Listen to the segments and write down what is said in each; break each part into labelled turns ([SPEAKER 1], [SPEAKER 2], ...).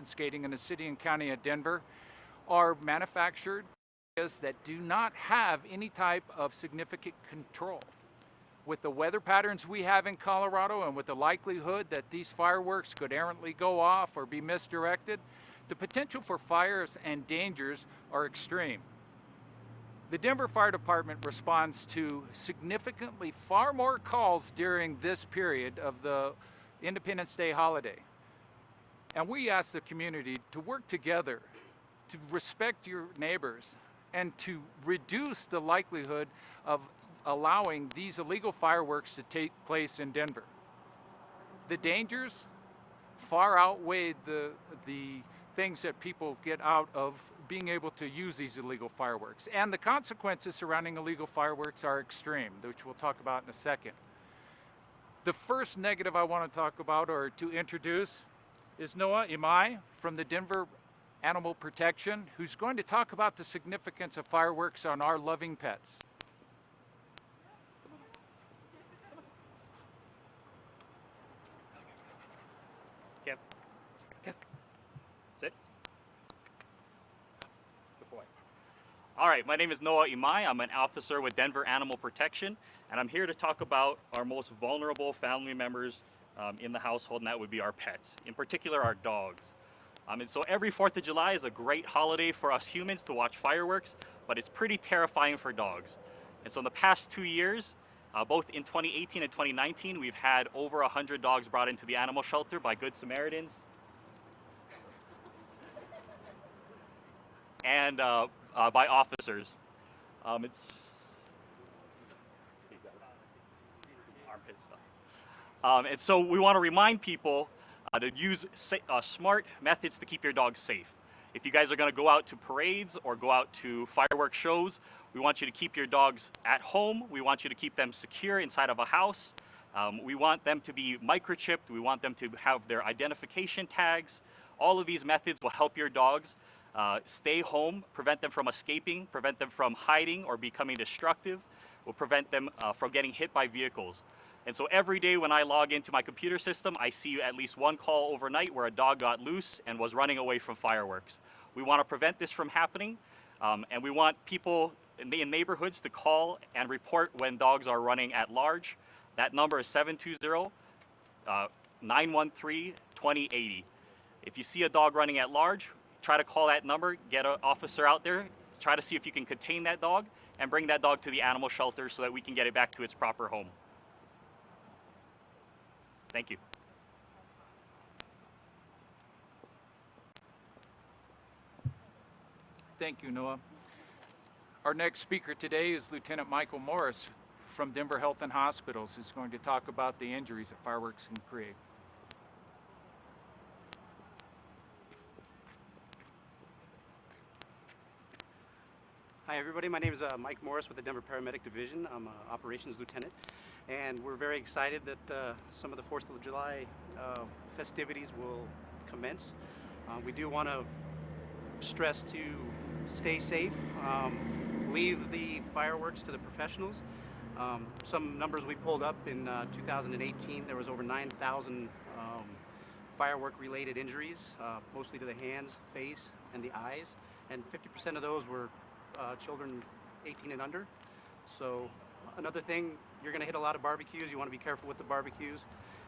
[SPEAKER 1] confiscating in the city and county of Denver are manufactured that do not have any type of significant control. With the weather patterns we have in Colorado and with the likelihood that these fireworks could errantly go off or be misdirected, the potential for fires and dangers are extreme. The Denver Fire Department responds to significantly far more calls during this period of the Independence Day holiday. And we ask the community to work together to respect your neighbors and to reduce the likelihood of allowing these illegal fireworks to take place in Denver. The dangers far outweigh the things that people get out of being able to use these illegal fireworks. And the consequences surrounding illegal fireworks are extreme, which we'll talk about in a second. The first negative I want to talk about or to introduce is Noah Imai from the Denver Animal Protection, who's going to talk about the significance of fireworks on our loving pets.
[SPEAKER 2] Kev. Sit. Good boy. All right, my name is Noah Imai. I'm an officer with Denver Animal Protection, and I'm here to talk about our most vulnerable family members in the household, and that would be our pets, in particular our dogs. And so every 4th of July is a great holiday for us humans to watch fireworks, but it's pretty terrifying for dogs. And so in the past 2 years, both in 2018 and 2019, we've had over 100 dogs brought into the animal shelter by Good Samaritans and by officers. It's armpit stuff. And so we want to remind people to use smart methods to keep your dogs safe. If you guys are going to go out to parades or go out to fireworks shows, we want you to keep your dogs at home. We want you to keep them secure inside of a house. We want them to be microchipped. We want them to have their identification tags. All of these methods will help your dogs stay home, prevent them from escaping, prevent them from hiding or becoming destructive, will prevent them from getting hit by vehicles. And so every day when I log into my computer system, I see at least one call overnight where a dog got loose and was running away from fireworks. We want to prevent this from happening, and we want people in neighborhoods to call and report when dogs are running at large. That number is 720-913-2080. If you see a dog running at large, try to call that number, get an officer out there, try to see if you can contain that dog, and bring that dog to the animal shelter so that we can get it back to its proper home. Thank you.
[SPEAKER 1] Thank you, Noah. Our next speaker today is Lieutenant Michael Morris from Denver Health and Hospitals, who's going to talk about the injuries that fireworks can create.
[SPEAKER 3] Hi everybody, my name is Mike Morris with the Denver Paramedic Division. I'm an operations lieutenant, and we're very excited that some of the 4th of July festivities will commence. We do want to stress to stay safe, leave the fireworks to the professionals. Some numbers we pulled up in 2018, there was over 9,000 firework related injuries, mostly to the hands, face, and the eyes, and 50% of those were children 18 and under. So another thing, you're going to hit a lot of barbecues. You want to be careful with the barbecues,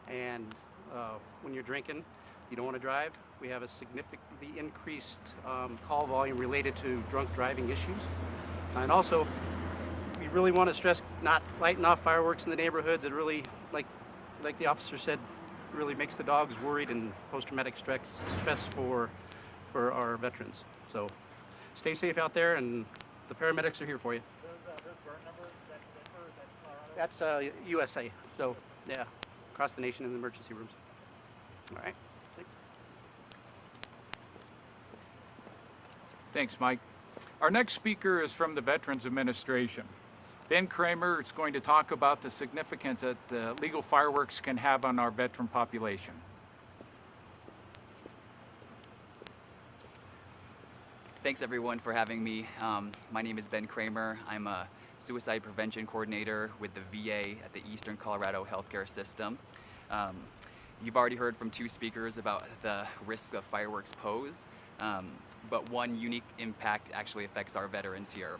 [SPEAKER 3] and when you're drinking, you don't want to drive. We have a significantly increased call volume related to drunk driving issues. And also, we really want to stress not lighting off fireworks in the neighborhoods. It really, like the officer said, really makes the dogs worried and post-traumatic stress for our veterans. So stay safe out there, and the paramedics are here for you.
[SPEAKER 2] Those burn numbers, is that Denver, is that Colorado?
[SPEAKER 3] That's USA. So yeah, across the nation in the emergency rooms. All right.
[SPEAKER 1] Thanks, Mike. Our next speaker is from the Veterans Administration. Ben Kramer is going to talk about the significance that legal fireworks can have on our veteran population.
[SPEAKER 4] Thanks everyone for having me. My name is Ben Kramer. I'm a suicide prevention coordinator with the VA at the Eastern Colorado Healthcare System. You've already heard from two speakers about the risk of fireworks pose, but one unique impact actually affects our veterans here.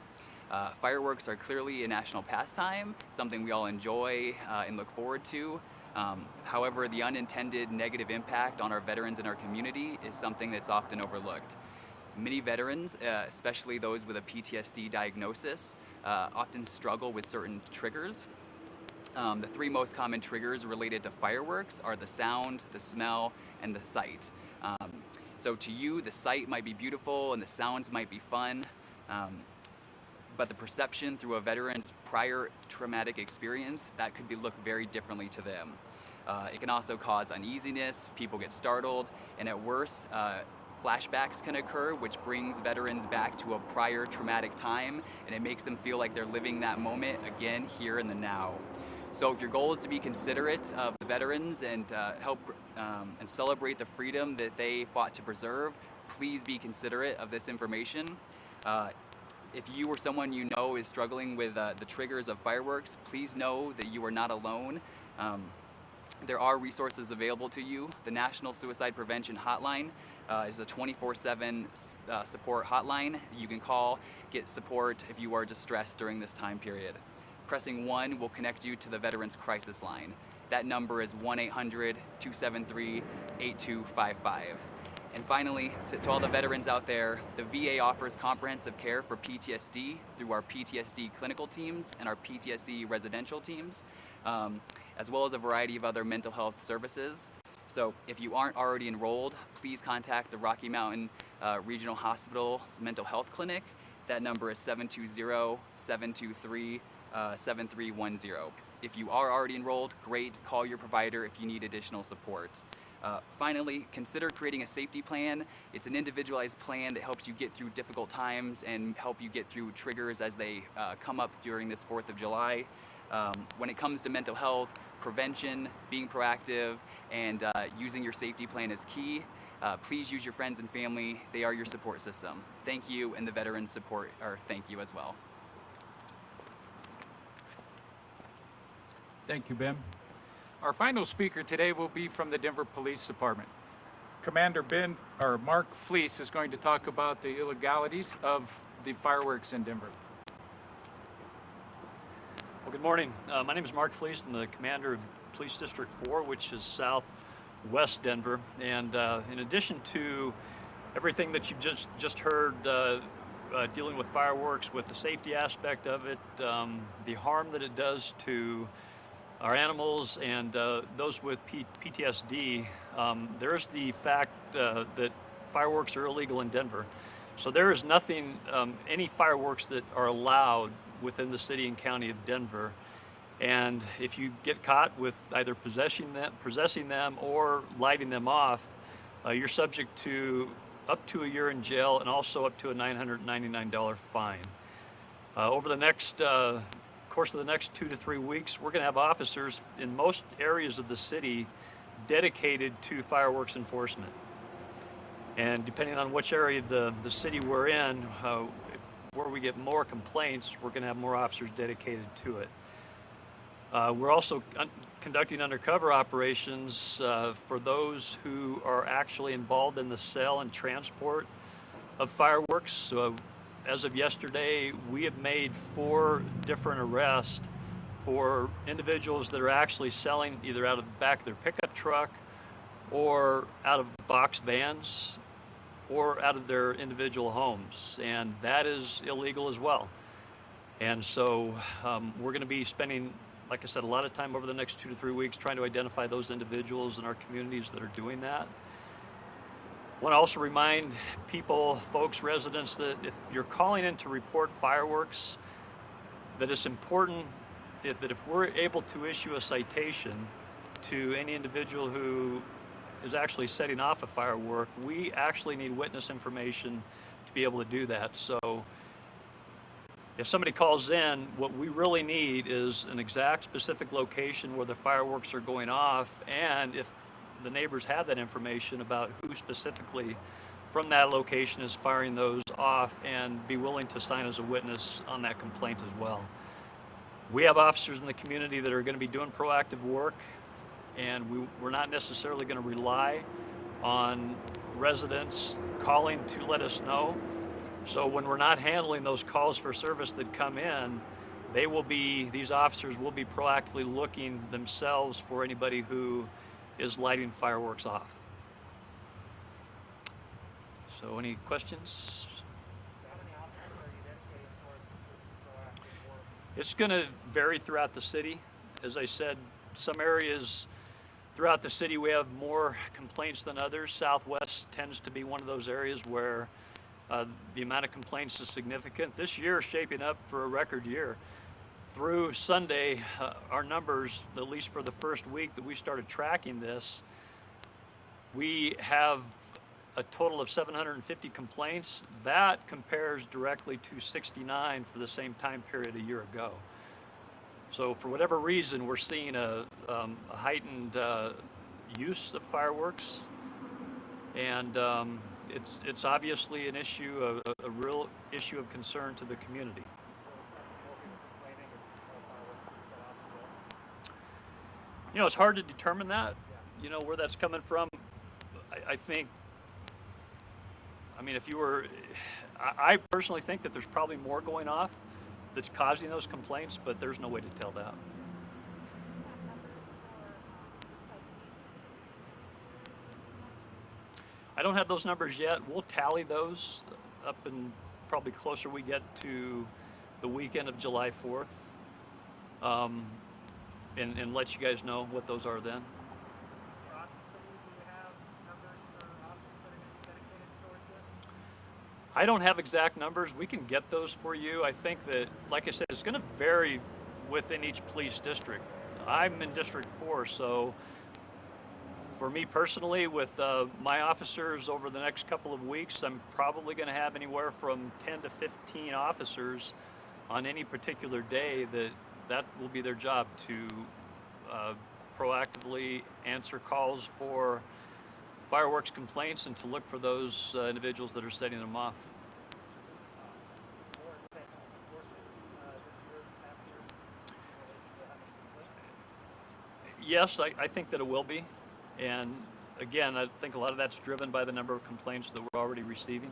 [SPEAKER 4] Fireworks are clearly a national pastime, something we all enjoy and look forward to. However, the unintended negative impact on our veterans and our community is something that's often overlooked. Many veterans, especially those with a PTSD diagnosis, often struggle with certain triggers. The three most common triggers related to fireworks are the sound, the smell, and the sight. So to you, the sight might be beautiful and the sounds might be fun, but the perception through a veteran's prior traumatic experience, that could be looked very differently to them. It can also cause uneasiness, people get startled, and at worst, flashbacks can occur, which brings veterans back to a prior traumatic time, and it makes them feel like they're living that moment again here in the now. So if your goal is to be considerate of the veterans and help and celebrate the freedom that they fought to preserve, please be considerate of this information. If you or someone you know is struggling with the triggers of fireworks, please know that you are not alone. There are resources available to you. The National Suicide Prevention Hotline is a 24/7 support hotline. You can call, get support if you are distressed during this time period. Pressing 1 will connect you to the Veterans Crisis Line. That number is 1-800-273-8255. And finally, to all the veterans out there, the VA offers comprehensive care for PTSD through our PTSD clinical teams and our PTSD residential teams, as well as a variety of other mental health services. So if you aren't already enrolled, please contact the Rocky Mountain Regional Hospital's Mental Health Clinic. That number is 720-723-7310. If you are already enrolled, great, call your provider if you need additional support. Finally, consider creating a safety plan. It's an individualized plan that helps you get through difficult times and help you get through triggers as they come up during this 4th of July. When it comes to mental health, prevention, being proactive, and using your safety plan is key. Please use your friends and family. They are your support system. Thank you, and the veterans support, or thank you as well.
[SPEAKER 1] Thank you, Ben. Our final speaker today will be from the Denver Police Department. Commander Mark Fleece is going to talk about the illegalities of the fireworks in Denver.
[SPEAKER 5] Well, good morning. My name is Mark Fleece. I'm the commander of Police District 4, which is southwest Denver. And in addition to everything that you've just heard dealing with fireworks, with the safety aspect of it, the harm that it does to our animals and those with PTSD, there's the fact that fireworks are illegal in Denver. So there is nothing, any fireworks that are allowed within the city and county of Denver. And if you get caught with either possessing them or lighting them off, you're subject to up to a year in jail and also up to a $999 fine. Over the next course of the next 2 to 3 weeks, we're going to have officers in most areas of the city dedicated to fireworks enforcement. And depending on which area of the city we're in, where we get more complaints, we're going to have more officers dedicated to it. We're also conducting undercover operations for those who are actually involved in the sale and transport of fireworks. So as of yesterday, we have made 4 different arrests for individuals that are actually selling either out of the back of their pickup truck or out of box vans or out of their individual homes, and that is illegal as well. And so we're going to be spending, like I said, a lot of time over the next 2 to 3 weeks trying to identify those individuals in our communities that are doing that. I want to also remind people, folks, residents, that if you're calling in to report fireworks, that it's important that if we're able to issue a citation to any individual who is actually setting off a firework, we actually need witness information to be able to do that. So if somebody calls in, what we really need is an exact specific location where the fireworks are going off, and if the neighbors have that information about who specifically from that location is firing those off, and be willing to sign as a witness on that complaint as well. We have officers in the community that are going to be doing proactive work and we're not necessarily going to rely on residents calling to let us know. So when we're not handling those calls for service that come in, these officers will be proactively looking themselves for anybody who is lighting fireworks off. So any questions? It's going to vary throughout the city. As I said, some areas throughout the city we have more complaints than others. Southwest tends to be one of those areas where the amount of complaints is significant. This year is shaping up for a record year. Through Sunday, our numbers, at least for the first week that we started tracking this, we have a total of 750 complaints. That compares directly to 69 for the same time period a year ago. So for whatever reason, we're seeing a heightened use of fireworks, and it's obviously an issue, a real issue of concern to the community. You know, it's hard to determine that, you know, where that's coming from. I think, I mean, if you were, I personally think that there's probably more going off that's causing those complaints, but there's no way to tell that. I don't have those numbers yet. We'll tally those up and probably closer we get to the weekend of July 4th, and let you guys know what those are then. I don't have exact numbers. We can get those for you. I think that, like I said, it's going to vary within each police district. I'm in District 4, so for me personally, with my officers over the next couple of weeks, I'm probably going to have anywhere from 10 to 15 officers on any particular day that will be their job to proactively answer calls for fireworks complaints and to look for those individuals that are setting them off. Yes, I think that it will be. And again, I think a lot of that's driven by the number of complaints that we're already receiving.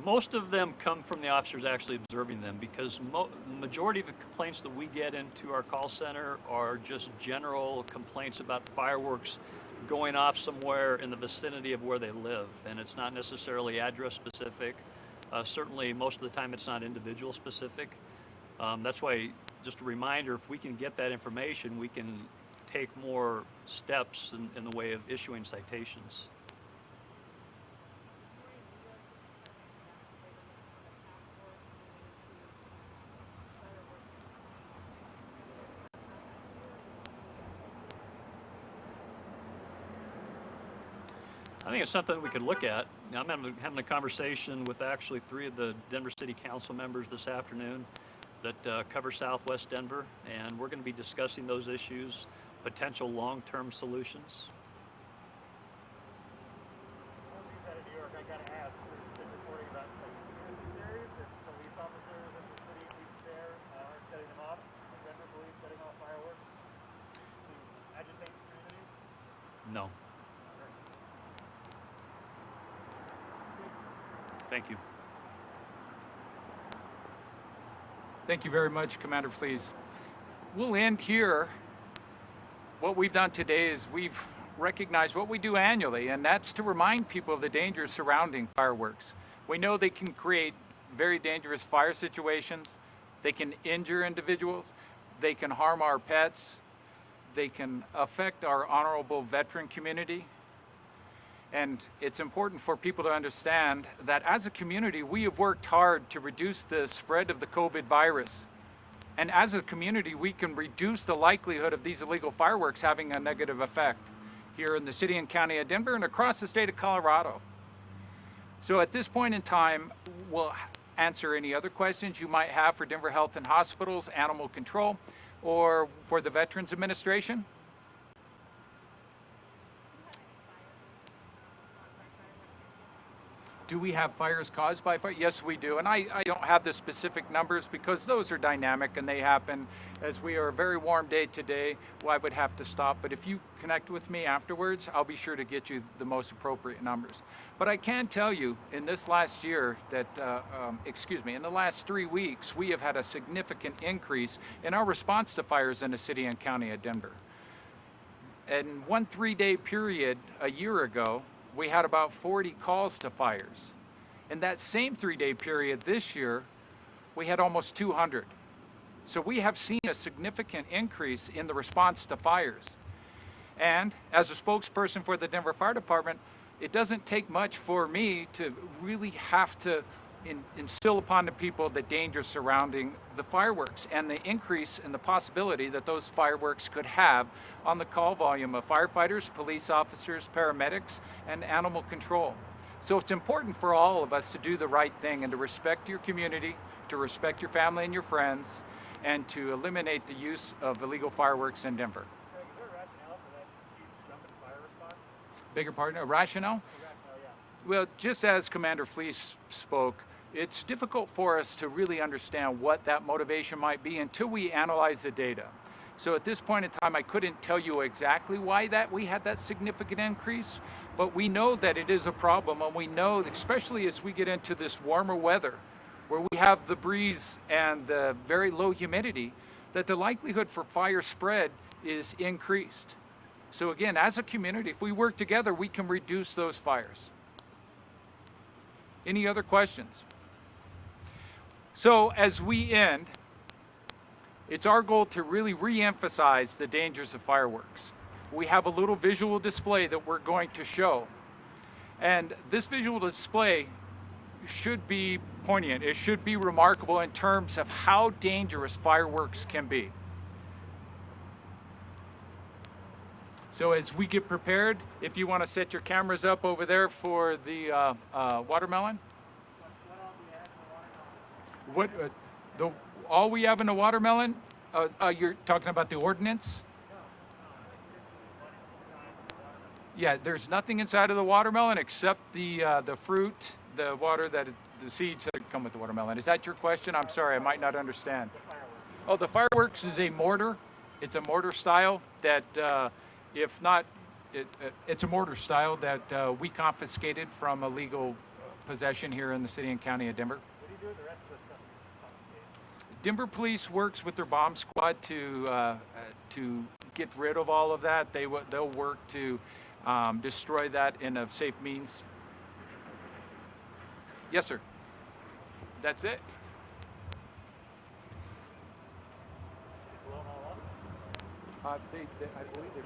[SPEAKER 5] Most of them come from the officers actually observing them, because the majority of the complaints that we get into our call center are just general complaints about fireworks going off somewhere in the vicinity of where they live, and it's not necessarily address specific. Certainly most of the time it's not individual specific. That's why, just a reminder, if we can get that information, we can take more steps in the way of issuing citations. I think it's something we could look at. Now, I'm having a conversation with actually 3 of the Denver City Council members this afternoon that cover Southwest Denver, and we're going to be discussing those issues, potential long-term solutions.
[SPEAKER 6] One of these out of New York, I got to ask, there's been reporting about conspiracy theories that police officers in the city, at least there, are setting them off, Denver police setting off fireworks to agitate the community?
[SPEAKER 5] No. Thank you.
[SPEAKER 1] Thank you very much, Commander Flees. We'll end here. What we've done today is we've recognized what we do annually, and that's to remind people of the dangers surrounding fireworks. We know they can create very dangerous fire situations. They can injure individuals. They can harm our pets. They can affect our honorable veteran community. And it's important for people to understand that as a community, we have worked hard to reduce the spread of the COVID virus. And as a community, we can reduce the likelihood of these illegal fireworks having a negative effect here in the city and county of Denver and across the state of Colorado. So at this point in time, we'll answer any other questions you might have for Denver Health and Hospitals, Animal Control, or for the Veterans Administration. Do we have fires caused by fire? Yes, we do. And I don't have the specific numbers because those are dynamic and they happen as we are a very warm day today. Well, I would have to stop. But if you connect with me afterwards, I'll be sure to get you the most appropriate numbers. But I can tell you in this last year that, in the last 3 weeks, we have had a significant increase in our response to fires in the city and county of Denver. In one 3-day period a year ago, we had about 40 calls to fires. In that same 3-day period this year, we had almost 200. So we have seen a significant increase in the response to fires. And as a spokesperson for the Denver Fire Department, it doesn't take much for me to really have to instill upon the people the danger surrounding the fireworks and the increase in the possibility that those fireworks could have on the call volume of firefighters, police officers, paramedics, and animal control. So it's important for all of us to do the right thing and to respect your community, to respect your family and your friends, and to eliminate the use of illegal fireworks in Denver.
[SPEAKER 6] Craig, is there a rationale for that huge jump in fire response?
[SPEAKER 1] Bigger pardon, a rationale?
[SPEAKER 6] Rationale, yeah.
[SPEAKER 1] Well, just as Commander Fleece spoke, it's difficult for us to really understand what that motivation might be until we analyze the data. So at this point in time, I couldn't tell you exactly why we had that significant increase, but we know that it is a problem, and we know, especially as we get into this warmer weather, where we have the breeze and the very low humidity, that the likelihood for fire spread is increased. So again, as a community, if we work together, we can reduce those fires. Any other questions? So as we end, it's our goal to really re-emphasize the dangers of fireworks. We have a little visual display that we're going to show. And this visual display should be poignant. It should be remarkable in terms of how dangerous fireworks can be. So as we get prepared, if you want to set your cameras up over there for the watermelon. What all we have in the watermelon? You're talking about the ordinance? Yeah, there's nothing inside of the watermelon except the fruit, the water, the seeds that come with the watermelon. Is that your question? I'm sorry, I might not understand. Oh, the fireworks is a mortar. It's a mortar style that, if not, it's a mortar style that we confiscated from illegal possession here in the city and county of Denver.
[SPEAKER 6] What do you do with the rest of the stuff you confiscate?
[SPEAKER 1] Denver police works with their bomb squad to get rid of all of that. They'll work to destroy that in a safe means. Yes, sir. That's it.
[SPEAKER 6] Blow them all up?
[SPEAKER 1] I believe they're.